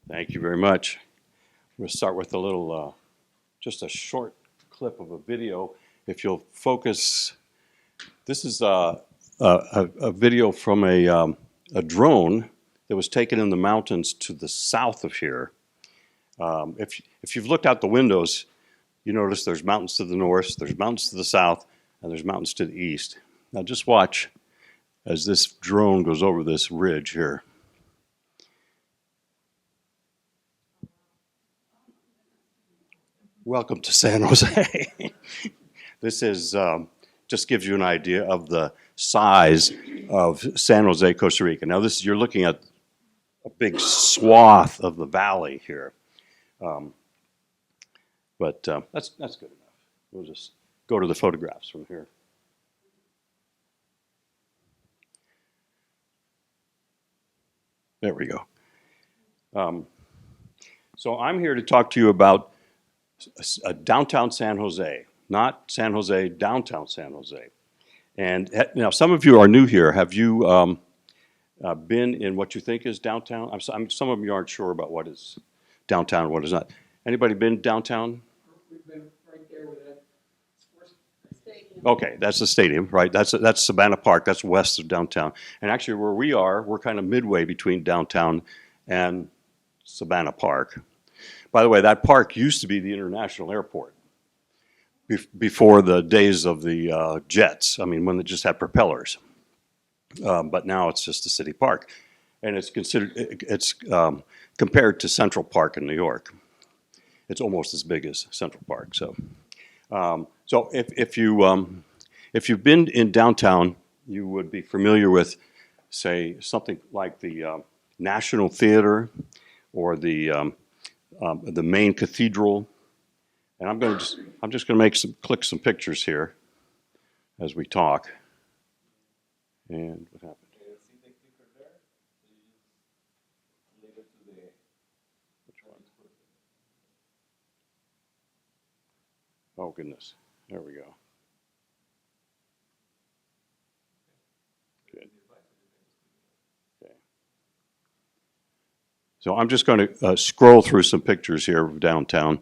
Thank you very much. We'll start with a little, just a short clip of a video. If you'll focus, this is a video from a drone that was taken in the mountains to the south of here. If you've looked out the windows, you notice there's mountains to the north, there's mountains to the south, and there's mountains to the east. Now just watch as this drone goes over this ridge here. Welcome to San Jose. This is just gives you an idea of the size of San Jose, Costa Rica. Now this you're looking at a big swath of the valley here, but that's good enough. We'll just go to the photographs from here. There we go. So I'm here to talk to you about downtown San Jose, not San Jose, downtown San Jose. And now some of you are new here. Have you been in what you think is downtown? Some of you aren't sure about what is downtown and what is not. Anybody been downtown? We've been right there with that sports stadium. Okay, that's the stadium, right? That's Savannah Park. That's west of downtown. And actually where we are, we're kind of midway between downtown and Savannah Park. By the way, that park used to be the international airport before the days of the jets. I mean, when they just had propellers. But now it's just a city park. And it's compared to Central Park in New York. It's almost as big as Central Park. So if you've been in downtown, you would be familiar with, say, something like the National Theater or the main cathedral. And I'm just going to click some pictures here as we talk. And what happened? Which one? Oh goodness, there we go. Good. Okay. So I'm just going to scroll through some pictures here of downtown.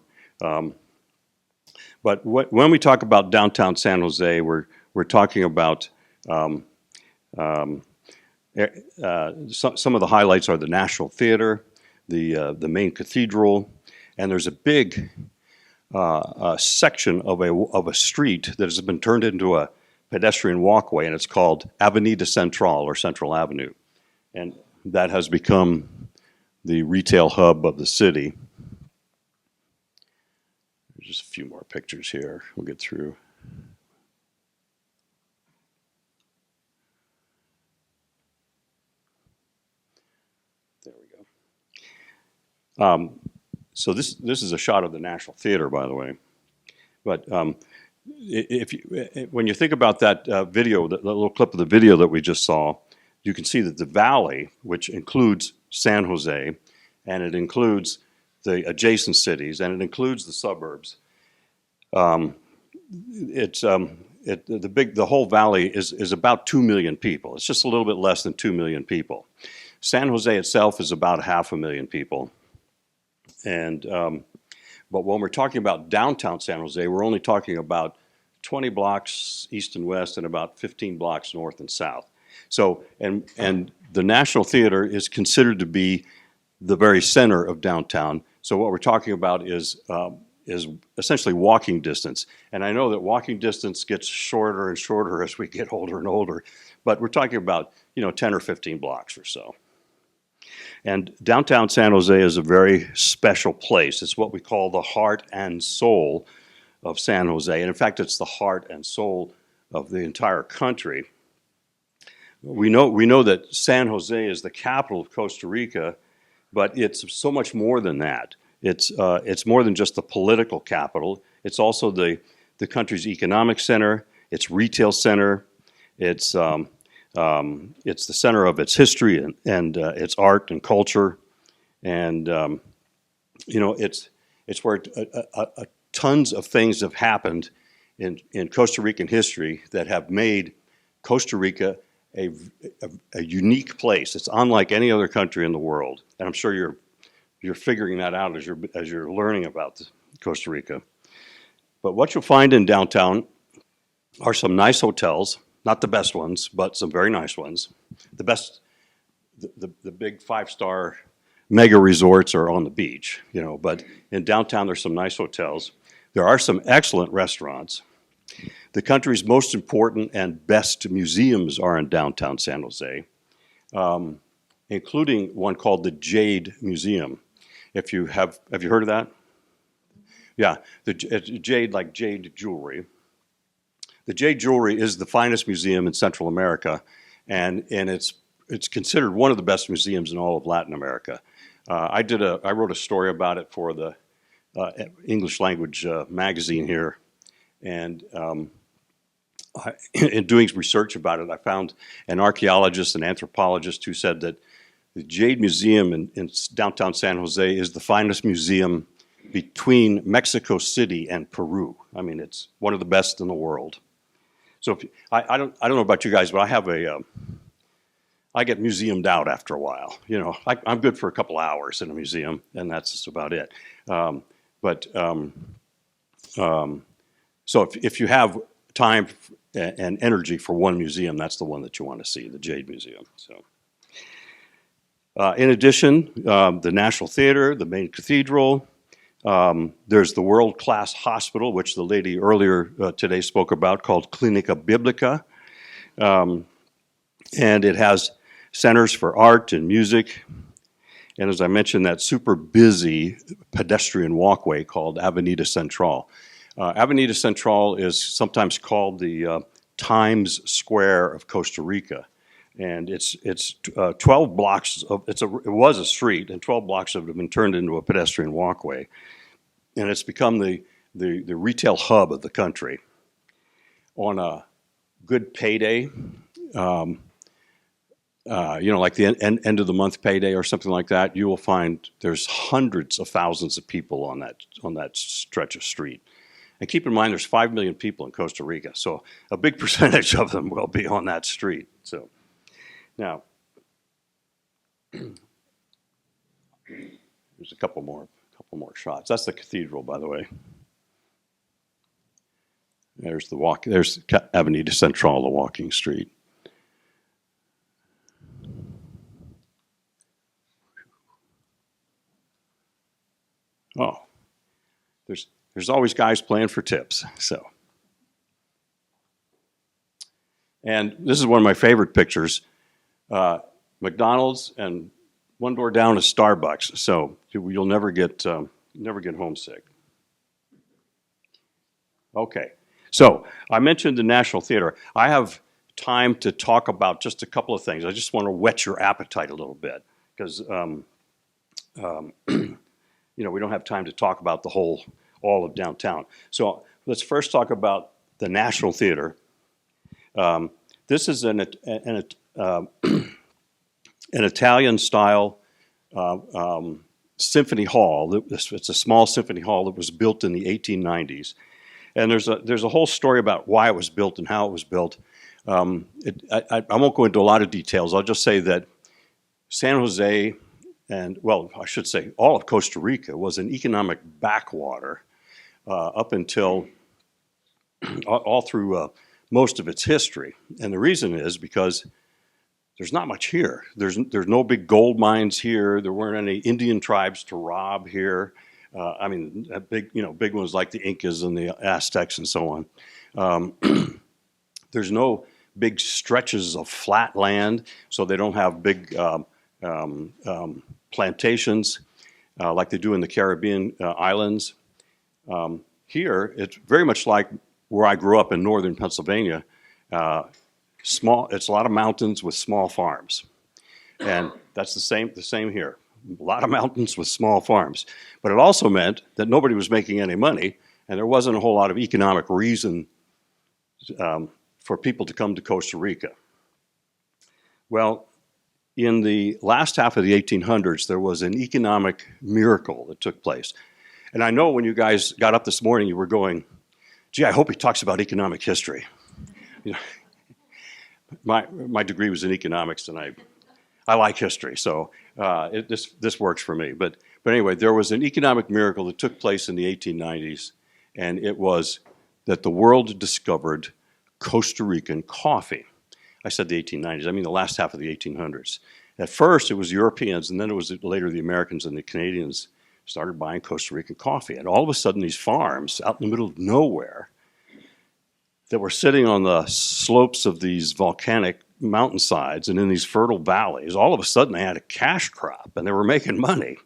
But when we talk about downtown San Jose, we're talking about some of the highlights are the National Theater, the main cathedral, and there's a big section of a street that has been turned into a pedestrian walkway, and it's called Avenida Central or Central Avenue, and that has become the retail hub of the city. There's just a few more pictures here we'll get through. There we go. So this is a shot of the National Theater, by the way. But when you think about that video, that little clip of the video that we just saw, you can see that the valley, which includes San Jose, and it includes the adjacent cities, and it includes the suburbs. The whole valley is about 2 million people. It's just a little bit less than 2 million people. San Jose itself is about 500,000 people. And but when we're talking about downtown San Jose, we're only talking about 20 blocks east and west and about 15 blocks north and south. So, and the National Theater is considered to be the very center of downtown. So what we're talking about is essentially walking distance. And I know that walking distance gets shorter and shorter as we get older and older, but we're talking about 10 or 15 blocks or so. And downtown San Jose is a very special place. It's what we call the heart and soul of San Jose. And in fact, it's the heart and soul of the entire country. We know that San Jose is the capital of Costa Rica, but it's so much more than that. It's more than just the political capital. It's also the country's economic center, its retail center, it's the center of its history and its art and culture, and it's where tons of things have happened in Costa Rican history that have made Costa Rica a unique place. It's unlike any other country in the world, and I'm sure you're you're figuring that out as you're learning about Costa Rica. But what you'll find in downtown are some nice hotels, not the best ones, but some very nice ones. The best, the big five-star mega resorts are on the beach, you know, but in downtown there's some nice hotels. There are some excellent restaurants. The country's most important and best museums are in downtown San Jose, including one called the Jade Museum. Have you heard of that? Yeah, it's jade, like jade jewelry. The jade jewelry is the finest museum in Central America, and it's considered one of the best museums in all of Latin America. I wrote a story about it for the English language magazine here, and in doing research about it, I found an archaeologist and anthropologist who said that the Jade Museum in downtown San Jose is the finest museum between Mexico City and Peru. I mean, it's one of the best in the world. So I don't know about you guys, but I get museumed out after a while. You know, I'm good for a couple hours in a museum, and that's just about it. So if you have time and energy for one museum, that's the one that you want to see, the Jade Museum. So, in addition, the National Theater, the main cathedral. There's the world-class hospital, which the lady earlier today spoke about, called Clinica Biblica. And it has centers for art and music. And as I mentioned, that super busy pedestrian walkway called Avenida Central. Avenida Central is sometimes called the Times Square of Costa Rica. And it's 12 blocks of, it was a street, and 12 blocks of it have been turned into a pedestrian walkway. And it's become the retail hub of the country. On a good payday, like the end of the month payday or something like that, you will find there's hundreds of thousands of people on that stretch of street. And keep in mind, there's 5 million people in Costa Rica, so a big percentage of them will be on that street. So now, there's a couple more shots. That's the cathedral, by the way. There's Avenida Central, the walking street. Oh, there's always guys playing for tips. So, and this is one of my favorite pictures. McDonald's, and one door down is Starbucks. So you'll never get homesick. Okay, so I mentioned the National Theater. I have time to talk about just a couple of things. I just want to whet your appetite a little bit because we don't have time to talk about all of downtown. So let's first talk about the National Theater. This is an Italian-style symphony hall. It's a small symphony hall that was built in the 1890s. And there's a whole story about why it was built and how it was built. I won't go into a lot of details. I'll just say that San Jose, and well, I should say all of Costa Rica, was an economic backwater up until all through most of its history. And the reason is because there's not much here. There's no big gold mines here. There weren't any Indian tribes to rob here. Big ones like the Incas and the Aztecs and so on. There's no big stretches of flat land, so they don't have big plantations like they do in the Caribbean islands. Here, it's very much like where I grew up in northern Pennsylvania. It's a lot of mountains with small farms, and that's the same here. A lot of mountains with small farms, but it also meant that nobody was making any money, and there wasn't a whole lot of economic reason for people to come to Costa Rica. Well, in the last half of the 1800s, there was an economic miracle that took place, and I know when you guys got up this morning, you were going, "Gee, I hope he talks about economic history." You know, my degree was in economics, and I like history, so this works for me. But anyway, there was an economic miracle that took place in the 1890s, and it was that the world discovered Costa Rican coffee. I said the 1890s. I mean the last half of the 1800s. At first, it was Europeans, and then it was later the Americans and the Canadians started buying Costa Rican coffee. And all of a sudden, these farms out in the middle of nowhere that were sitting on the slopes of these volcanic mountainsides and in these fertile valleys, all of a sudden they had a cash crop and they were making money.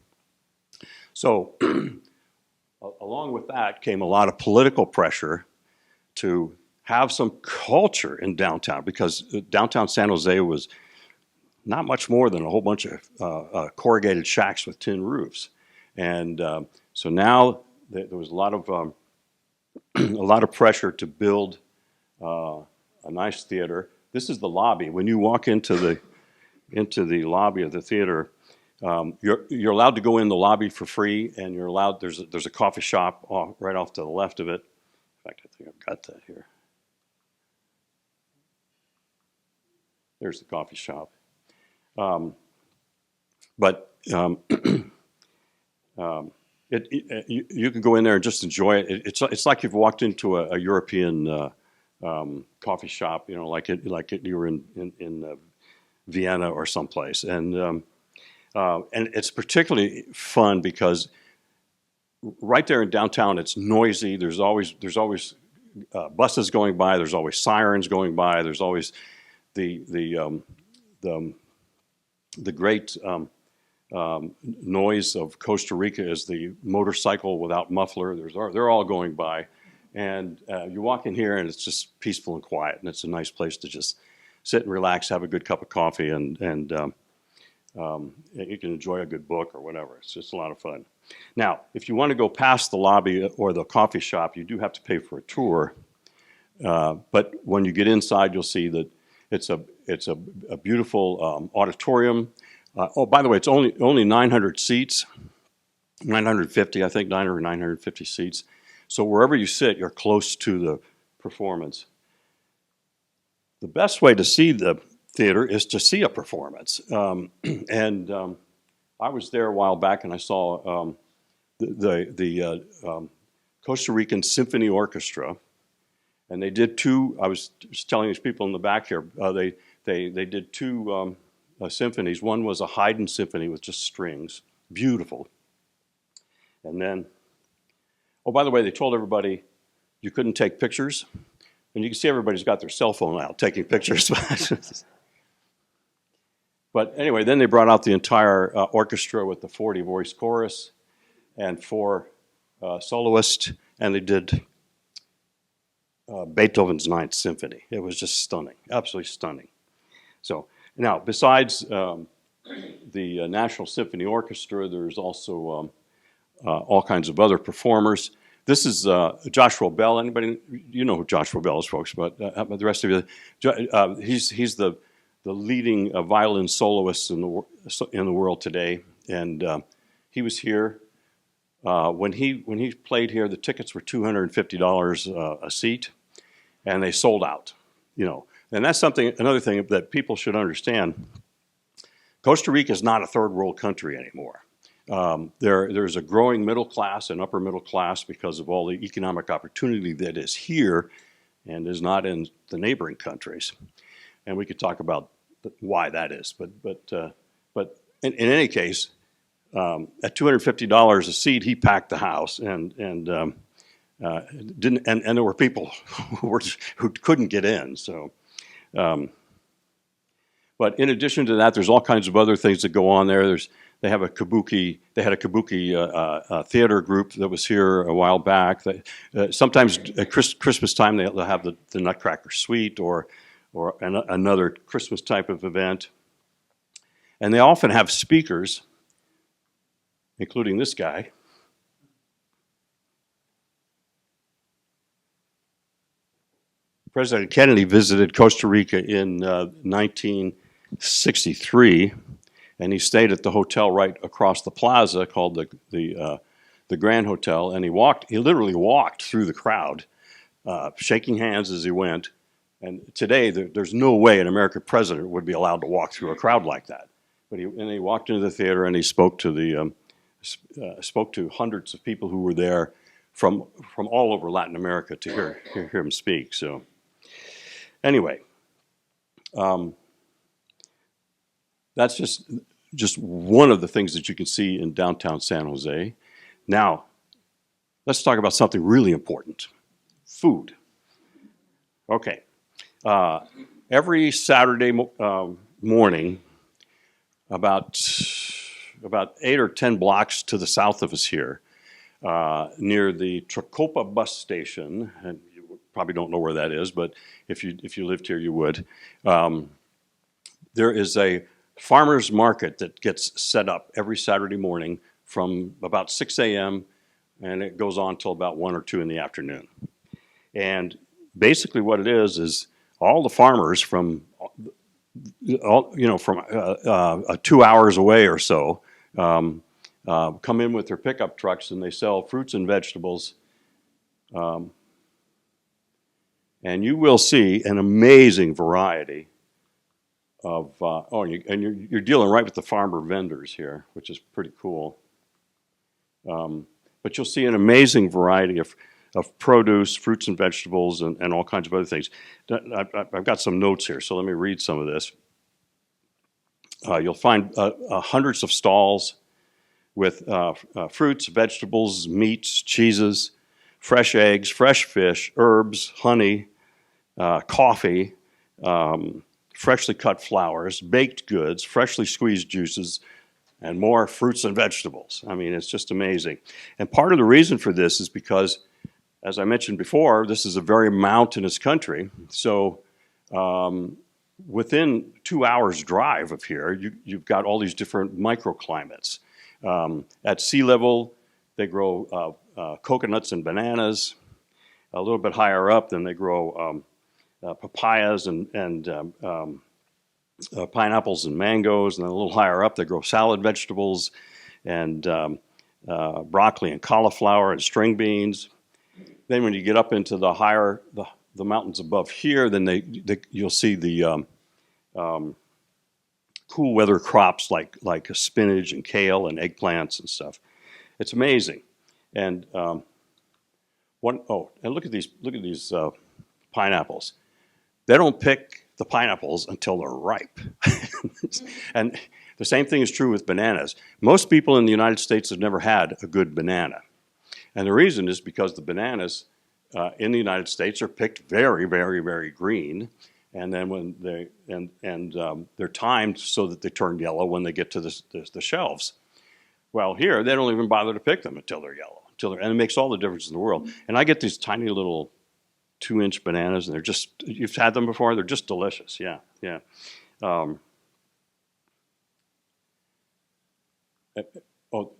So along with that came a lot of political pressure to have some culture in downtown, because downtown San Jose was not much more than a whole bunch of corrugated shacks with tin roofs. And so now there was a lot of pressure to build a nice theater. This is the lobby. When you walk into the lobby of the theater, you're allowed to go in the lobby for free, and you're allowed. There's a coffee shop right off to the left of it. In fact, I think I've got that here. There's the coffee shop. You can go in there and just enjoy it. It's like you've walked into a European coffee shop, like you were in Vienna or someplace, and it's particularly fun because right there in downtown, it's noisy. There's always buses going by. There's always sirens going by. There's always the great noise of Costa Rica is the motorcycle without muffler. They're all going by, and you walk in here and it's just peaceful and quiet, and it's a nice place to just sit and relax, have a good cup of coffee, and you can enjoy a good book or whatever. It's just a lot of fun. Now, if you want to go past the lobby or the coffee shop, you do have to pay for a tour. But when you get inside, you'll see that it's a beautiful auditorium. By the way, it's only 900 seats, 950, I think, 950 seats. So wherever you sit, you're close to the performance. The best way to see the theater is to see a performance. I was there a while back, and I saw the Costa Rican Symphony Orchestra, and they did two. I was just telling these people in the back here. They did two symphonies. One was a Haydn symphony with just strings, beautiful. And then, oh, by the way, they told everybody you couldn't take pictures, and you can see everybody's got their cell phone out taking pictures. But anyway, then they brought out the entire orchestra with the 40-voice chorus and 4 soloists, and they did Beethoven's Ninth Symphony. It was just stunning, absolutely stunning. So now, besides the National Symphony Orchestra, there's also all kinds of other performers. This is Joshua Bell. Anybody, you know who Joshua Bell is, folks, but the rest of you, he's the leading violin soloist in the world today, and he was here when he played here. The tickets were $250 a seat, and they sold out. And that's another thing that people should understand. Costa Rica is not a third world country anymore. There's a growing middle class and upper middle class because of all the economic opportunity that is here and is not in the neighboring countries. And we could talk about why that is. But in any case, at $250 a seat, he packed the house, and there were people who couldn't get in. So, but in addition to that, there's all kinds of other things that go on there. They had a kabuki theater group that was here a while back. Sometimes at Christmas time they'll have the Nutcracker Suite or another Christmas type of event. And they often have speakers, including this guy. President Kennedy visited Costa Rica in 1963, and he stayed at the hotel right across the plaza called the Grand Hotel, and he literally walked through the crowd, shaking hands as he went. And today, there's no way an American president would be allowed to walk through a crowd like that. But he walked into the theater and he spoke to spoke to hundreds of people who were there from all over Latin America to hear him speak. So anyway, that's just one of the things that you can see in downtown San Jose. Now, let's talk about something really important: food. Okay, every Saturday morning, about 8 or 10 blocks to the south of us here, near the Tracopa bus station, and you probably don't know where that is, but if you lived here, you would. There is a farmer's market that gets set up every Saturday morning from about 6 a.m. and it goes on till about 1 or 2 in the afternoon. And basically what it is all the farmers from 2 hours away or so come in with their pickup trucks and they sell fruits and vegetables. And you will see an amazing variety of, you're dealing right with the farmer vendors here, which is pretty cool. But you'll see an amazing variety of produce, fruits and vegetables, and all kinds of other things. I've got some notes here, so let me read some of this. You'll find hundreds of stalls with fruits, vegetables, meats, cheeses, fresh eggs, fresh fish, herbs, honey, coffee, freshly cut flowers, baked goods, freshly squeezed juices, and more fruits and vegetables. I mean, it's just amazing. And part of the reason for this is because, as I mentioned before, this is a very mountainous country. So within 2 hours drive of here, you've got all these different microclimates. At sea level, they grow coconuts and bananas. A little bit higher up, then they grow papayas and pineapples and mangoes. And then a little higher up, they grow salad vegetables and broccoli and cauliflower and string beans. Then when you get up into the higher, the mountains above here, then you'll see the cool weather crops like spinach and kale and eggplants and stuff. It's amazing. And and look at these pineapples. They don't pick the pineapples until they're ripe. And the same thing is true with bananas. Most people in the United States have never had a good banana. And the reason is because the bananas in the United States are picked very, very, very green. And then when they're timed so that they turn yellow when they get to the shelves. Well, here, they don't even bother to pick them until they're yellow. And it makes all the difference in the world. And I get these tiny little 2-inch bananas, and they're just, you've had them before? They're just delicious, yeah.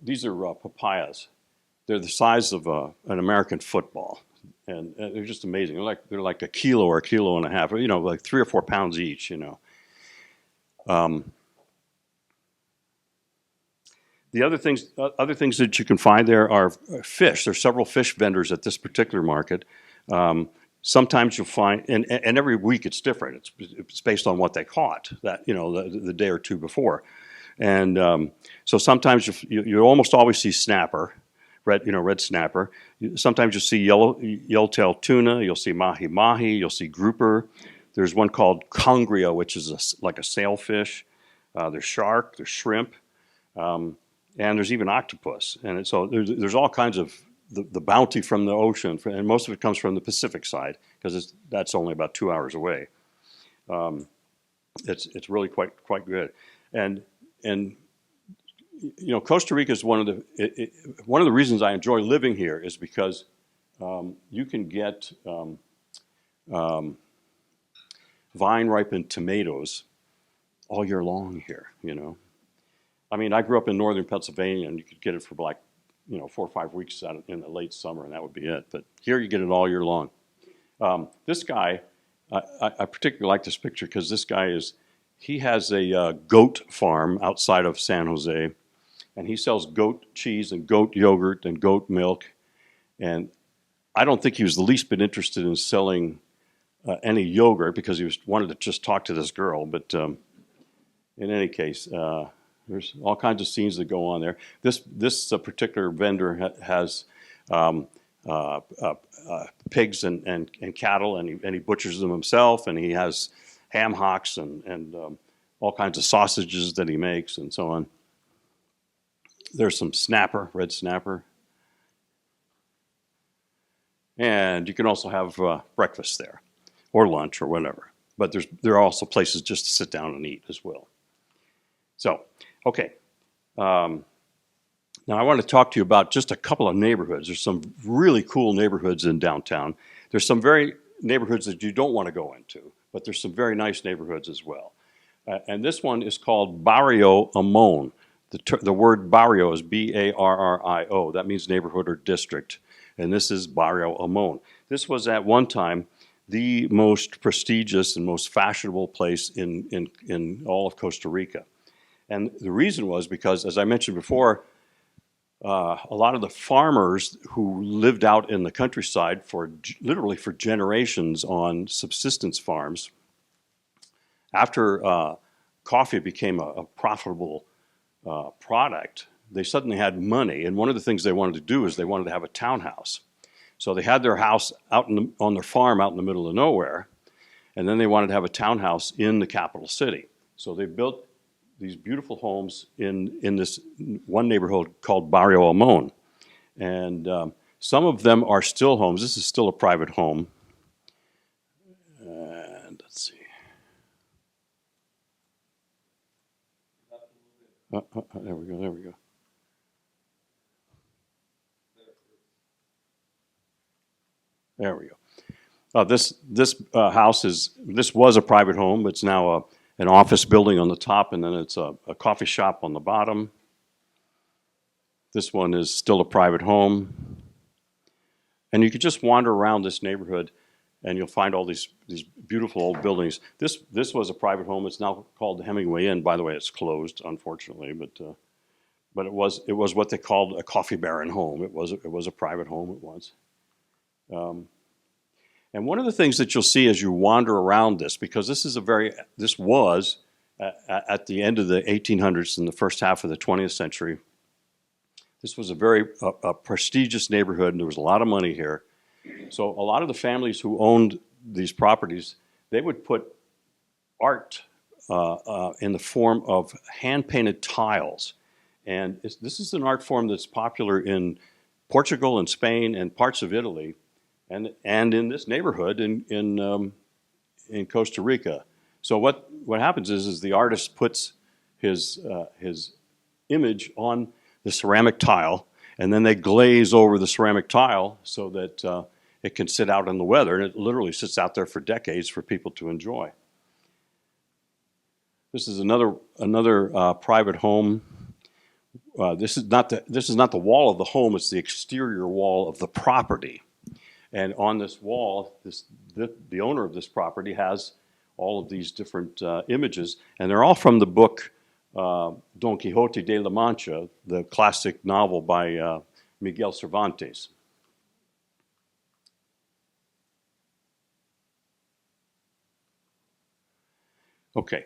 These are papayas. They're the size of an American football. And they're just amazing. They're like a kilo or a kilo and a half, like 3 or 4 pounds each, The other things that you can find there are fish. There's several fish vendors at this particular market. Sometimes you'll find, and every week it's different. It's based on what they caught the day or two before, and so sometimes you almost always see snapper, red snapper. Sometimes you'll see yellowtail tuna. You'll see mahi. You'll see grouper. There's one called congrio, which is like a sailfish. There's shark. There's shrimp. And there's even octopus. And so there's all kinds of the bounty from the ocean, and most of it comes from the Pacific side because that's only about 2 hours away. It's really quite good. And Costa Rica is one of the reasons I enjoy living here is because you can get vine-ripened tomatoes all year long here, I mean, I grew up in northern Pennsylvania, and you could get it for 4 or 5 weeks in the late summer, and that would be it. But here you get it all year long. This guy, I particularly like this picture because this guy he has a goat farm outside of San Jose, and he sells goat cheese and goat yogurt and goat milk. And I don't think he was the least bit interested in selling any yogurt because he wanted to just talk to this girl. But in any case, There's all kinds of scenes that go on there. This particular vendor has pigs and cattle, and he butchers them himself, and he has ham hocks and all kinds of sausages that he makes and so on. There's some snapper, red snapper. And you can also have breakfast there, or lunch, or whatever. But there are also places just to sit down and eat as well. So, okay. Now I want to talk to you about just a couple of neighborhoods. There's some really cool neighborhoods in downtown. There's some very neighborhoods that you don't want to go into, but there's some very nice neighborhoods as well. And this one is called Barrio Amon. The word barrio is B-A-R-R-I-O. That means neighborhood or district. And this is Barrio Amon. This was at one time the most prestigious and most fashionable place in all of Costa Rica. And the reason was because, as I mentioned before, a lot of the farmers who lived out in the countryside literally for generations on subsistence farms, after coffee became a profitable product, they suddenly had money, and one of the things they wanted to do is they wanted to have a townhouse. So they had their house on their farm out in the middle of nowhere, and then they wanted to have a townhouse in the capital city. So they built these beautiful homes in this one neighborhood called Barrio Amon. And some of them are still homes. This is still a private home. And let's see. There we go, there we go. There we go. This house was a private home. It's now an office building on the top, and then it's a coffee shop on the bottom. This one is still a private home. And you could just wander around this neighborhood, and you'll find all these beautiful old buildings. This was a private home. It's now called the Hemingway Inn. By the way, it's closed, unfortunately, but it was what they called a coffee baron home. It was a private home. It was. And one of the things that you'll see as you wander around this, because this was at the end of the 1800s and the first half of the 20th century, this was a very prestigious neighborhood, and there was a lot of money here. So a lot of the families who owned these properties, they would put art in the form of hand-painted tiles. And this is an art form that's popular in Portugal and Spain and parts of Italy, and in this neighborhood in Costa Rica. So what happens is the artist puts his image on the ceramic tile, and then they glaze over the ceramic tile so that it can sit out in the weather, and it literally sits out there for decades for people to enjoy. This is another private home. This is not the wall of the home; it's the exterior wall of the property. And on this wall, the owner of this property has all of these different images, and they're all from the book Don Quixote de la Mancha, the classic novel by Miguel Cervantes. Okay,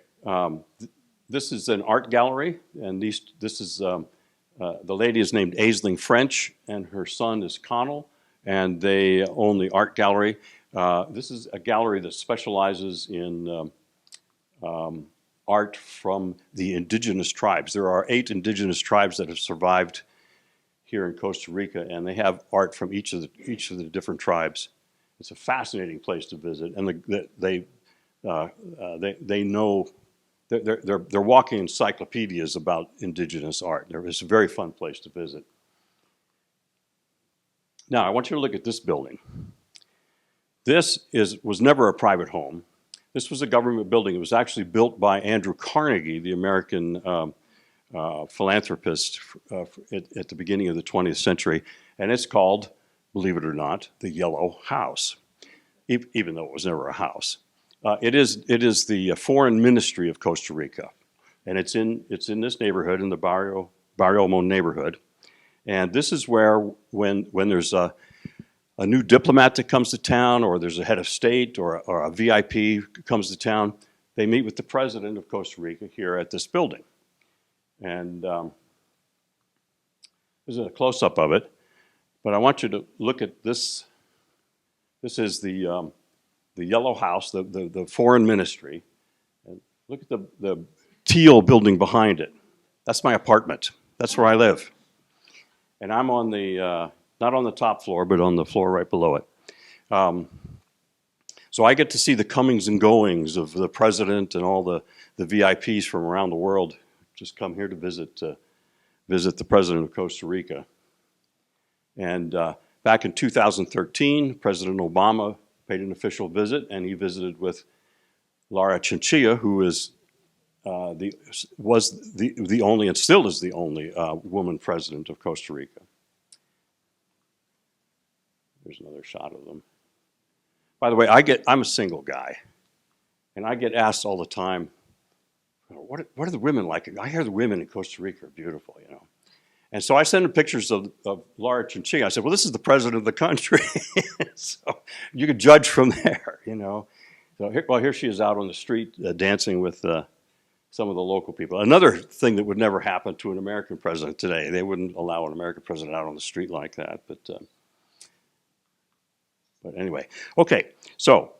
this is an art gallery, and this is the lady is named Aisling French, and her son is Connell, and they own the art gallery. This is a gallery that specializes in art from the indigenous tribes. There are 8 indigenous tribes that have survived here in Costa Rica, and they have art from each of the different tribes. It's a fascinating place to visit, and they know they're walking encyclopedias about indigenous art. It's a very fun place to visit. Now I want you to look at this building. This was never a private home. This was a government building. It was actually built by Andrew Carnegie, the American philanthropist at the beginning of the 20th century, and it's called, believe it or not, the Yellow House, even though it was never a house. It is the Foreign Ministry of Costa Rica, and it's in this neighborhood, in the Barrio Mon neighborhood, and this is where when there's a new diplomat that comes to town, or there's a head of state, or a VIP comes to town, they meet with the president of Costa Rica here at this building. And this is a close-up of it. But I want you to look at this. This is the Yellow House, the foreign ministry. And look at the teal building behind it. That's my apartment. That's where I live. And I'm on the, not on the top floor, but on the floor right below it. So I get to see the comings and goings of the president and all the VIPs from around the world just come here to visit the president of Costa Rica. And back in 2013, President Obama paid an official visit, and he visited with Laura Chinchilla, who was the only and still is the only woman president of Costa Rica. There's another shot of them. By the way, I'm a single guy, and I get asked all the time, what are the women like? I hear the women in Costa Rica are beautiful, you know. And so I send them pictures of Laura Chinchilla. I said, well, this is the president of the country. So you could judge from there, you know. So here she is out on the street dancing with some of the local people. Another thing that would never happen to an American president today. They wouldn't allow an American president out on the street like that. But anyway, okay, so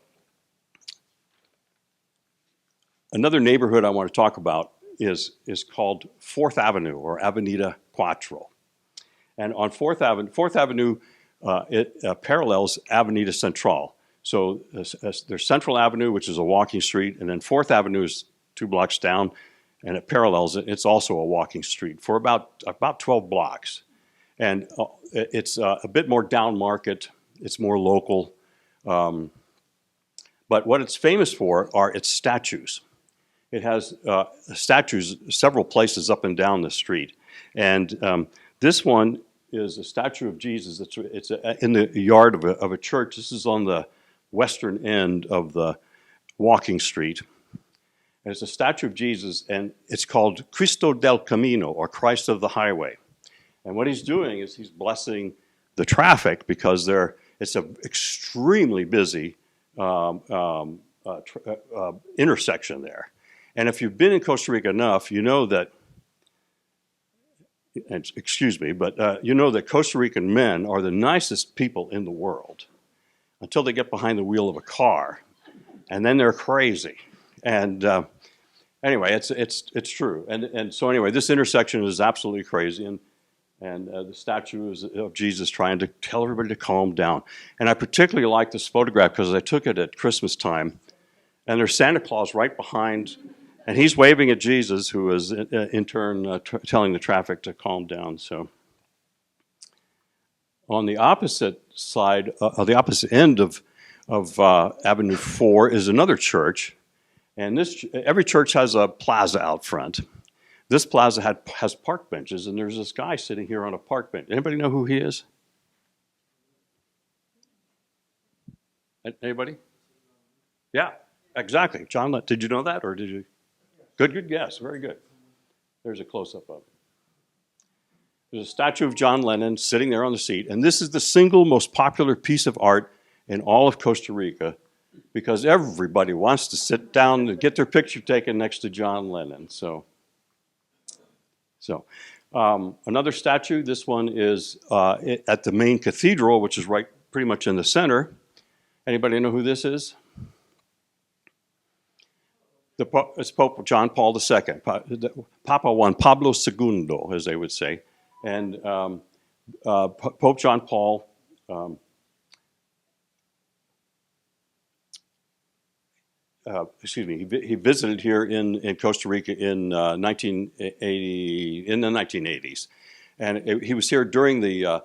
another neighborhood I want to talk about is called 4th Avenue, or Avenida Cuatro. And on 4th Avenue, it parallels Avenida Central. So there's Central Avenue, which is a walking street, and then 4th Avenue is 2 blocks down, and it parallels it. It's also a walking street for about 12 blocks. And it's a bit more down market. It's more local. But what it's famous for are its statues. It has statues several places up and down the street. And this one is a statue of Jesus. It's in the yard of a church. This is on the western end of the walking street. And it's a statue of Jesus, and it's called Cristo del Camino, or Christ of the Highway. And what he's doing is he's blessing the traffic because it's an extremely busy intersection there. And if you've been in Costa Rica enough, you know that, excuse me, but you know that Costa Rican men are the nicest people in the world until they get behind the wheel of a car, and then they're crazy. And anyway, it's true. And so anyway, this intersection is absolutely crazy, and the statue is of Jesus trying to tell everybody to calm down. And I particularly like this photograph because I took it at Christmas time, and there's Santa Claus right behind, and he's waving at Jesus, who is in turn telling the traffic to calm down. So on the opposite side, the opposite end of Avenue 4 is another church, and every church has a plaza out front. This plaza has park benches, and there's this guy sitting here on a park bench. Anybody know who he is? Anybody? Yeah, exactly. John, did you know that, or did you? Good guess. Very good. There's a close-up of it. There's a statue of John Lennon sitting there on the seat, and this is the single most popular piece of art in all of Costa Rica because everybody wants to sit down and get their picture taken next to John Lennon. So another statue, this one is at the main cathedral, which is right pretty much in the center. Anybody know who this is? It's Pope John Paul II, Papa Juan Pablo II, as they would say. And Pope John Paul he visited here in Costa Rica in 1980, in the 1980s, and he was here during the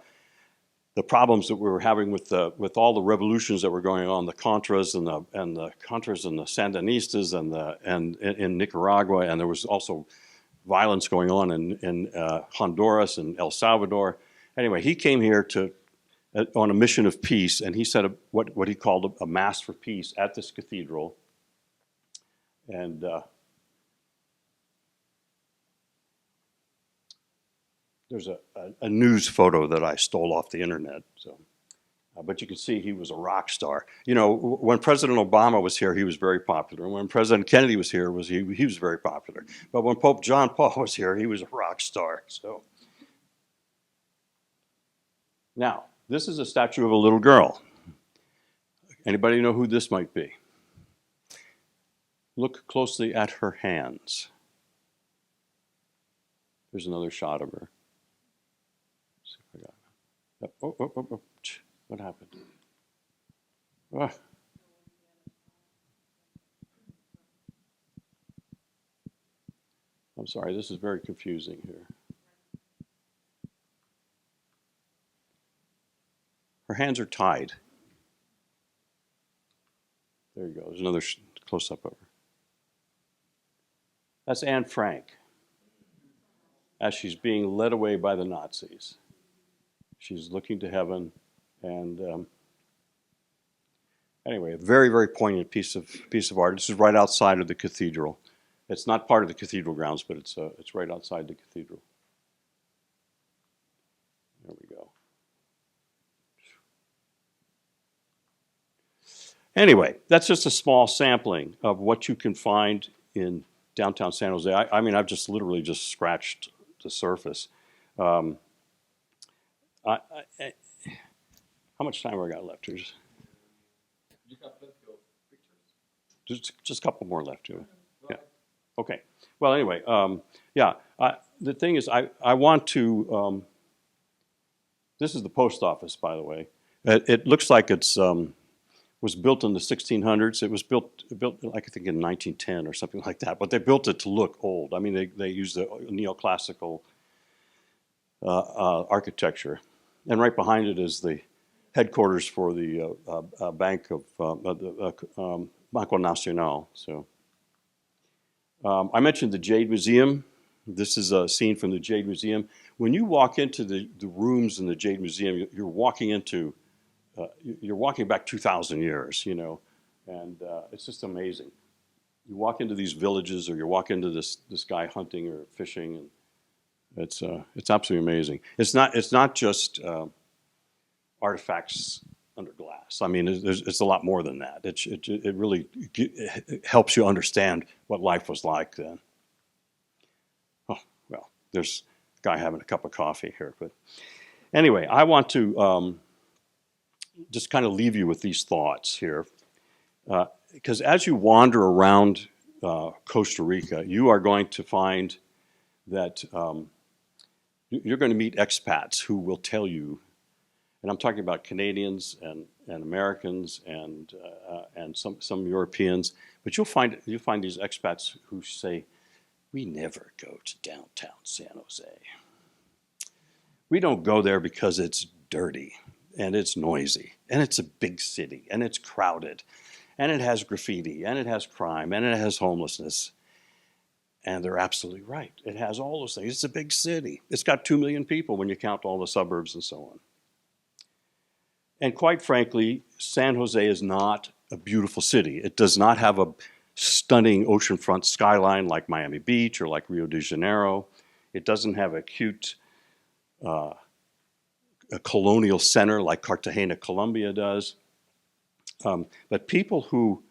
problems that we were having with all the revolutions that were going on, the Contras and the Contras and the Sandinistas and in Nicaragua, and there was also violence going on in Honduras and El Salvador. Anyway, he came here on a mission of peace, and he said what he called a mass for peace at this cathedral. And there's a news photo that I stole off the internet. So But you can see he was a rock star. You know, when President Obama was here, he was very popular. And when President Kennedy was here, he was very popular. But when Pope John Paul was here, he was a rock star. So now, this is a statue of a little girl. Anybody know who this might be? Look closely at her hands. There's another shot of her. Let's see if I got it. Oh. What happened? Ah. I'm sorry, this is very confusing here. Her hands are tied. There you go. There's another close-up of her. That's Anne Frank as she's being led away by the Nazis. She's looking to heaven, and anyway, a very, very poignant piece of art. This is right outside of the cathedral. It's not part of the cathedral grounds, but it's right outside the cathedral. There we go. Anyway, that's just a small sampling of what you can find in downtown San Jose. I mean, I've just literally just scratched the surface. How much time have I got left here? You got plenty of pictures? Just a couple more left here. Yeah. Okay. Well, anyway, yeah. The thing is, I want to. This is the post office, by the way. It looks like it's was built in the 1600s. It was built like I think in 1910 or something like that. But they built it to look old. I mean, they used the neoclassical architecture, and right behind it is the headquarters for the Bank of Banco Nacional. So I mentioned the Jade Museum. This is a scene from the Jade Museum. When you walk into the rooms in the Jade Museum, you're walking into you're walking back 2,000 years, you know, and it's just amazing. You walk into these villages, or you walk into this guy hunting or fishing, and it's absolutely amazing. It's not just artifacts under glass. I mean, it's a lot more than that. It really helps you understand what life was like then. Oh, well, there's a guy having a cup of coffee here, but anyway, I want to just kind of leave you with these thoughts here, because as you wander around Costa Rica, you are going to find that you're going to meet expats who will tell you, and I'm talking about Canadians and Americans and some Europeans, but you'll find these expats who say, "We never go to downtown San Jose. We don't go there because it's dirty and it's noisy and it's a big city and it's crowded and it has graffiti and it has crime and it has homelessness." And they're absolutely right. It has all those things. It's a big city. It's got 2 million people when you count all the suburbs and so on. And quite frankly, San Jose is not a beautiful city. It does not have a stunning oceanfront skyline like Miami Beach or like Rio de Janeiro. It doesn't have a cute a colonial center like Cartagena, Colombia does. But people who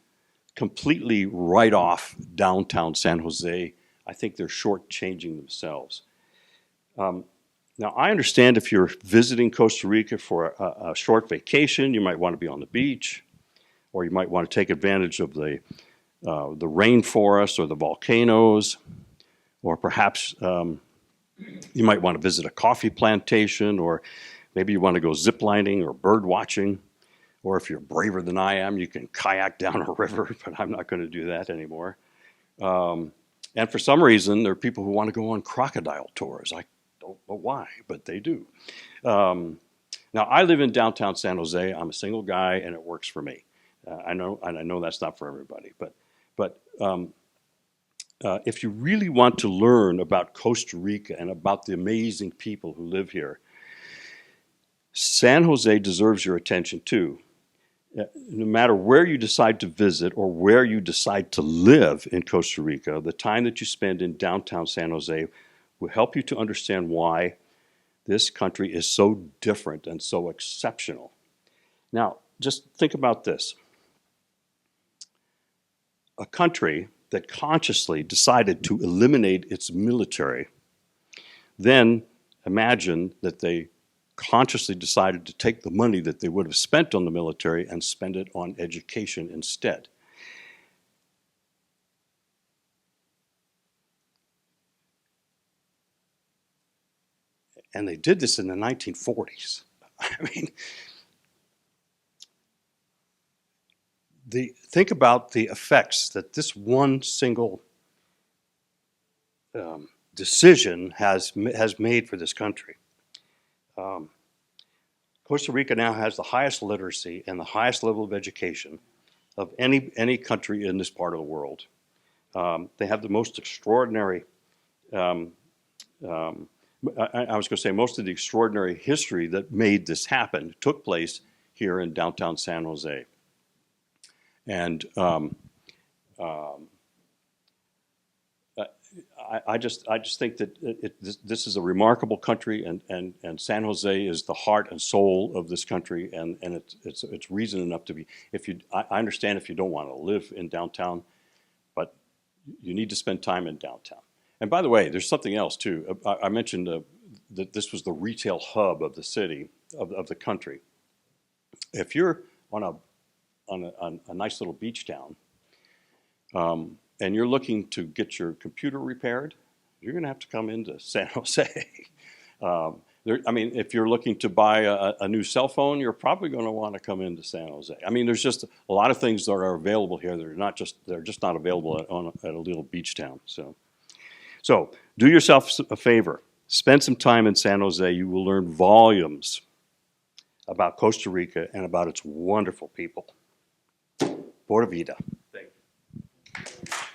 completely write off downtown San Jose, I think they're shortchanging themselves. Now, I understand if you're visiting Costa Rica for a short vacation, you might want to be on the beach, or you might want to take advantage of the rainforest or the volcanoes, or perhaps you might want to visit a coffee plantation, or maybe you want to go ziplining or bird watching, or if you're braver than I am, you can kayak down a river, but I'm not going to do that anymore. And for some reason, there are people who want to go on crocodile tours. I don't know why, but they do. Now, I live in downtown San Jose. I'm a single guy, and it works for me. I know that's not for everybody, but if you really want to learn about Costa Rica and about the amazing people who live here, San Jose deserves your attention too. No matter where you decide to visit or where you decide to live in Costa Rica, the time that you spend in downtown San Jose will help you to understand why this country is so different and so exceptional. Now, just think about this. A country that consciously decided to eliminate its military, then imagine that they consciously decided to take the money that they would have spent on the military and spend it on education instead. And they did this in the 1940s. I mean, think about the effects that this one single decision has made for this country. Costa Rica now has the highest literacy and the highest level of education of any country in this part of the world. They have the most extraordinary, I was going to say, most of the extraordinary history that made this happen took place here in downtown San Jose. And I just think that this is a remarkable country, and San Jose is the heart and soul of this country, and it's reason enough to be. I understand if you don't want to live in downtown, but you need to spend time in downtown. And by the way, there's something else too. I mentioned that this was the retail hub of the city, of the country. If you're on a nice little beach town, and you're looking to get your computer repaired, you're going to have to come into San Jose. I mean, if you're looking to buy a new cell phone, you're probably going to want to come into San Jose. I mean, there's just a lot of things that are available here that are they're just not available at a little beach town. So do yourself a favor. Spend some time in San Jose. You will learn volumes about Costa Rica and about its wonderful people. Pura vida. Thank you.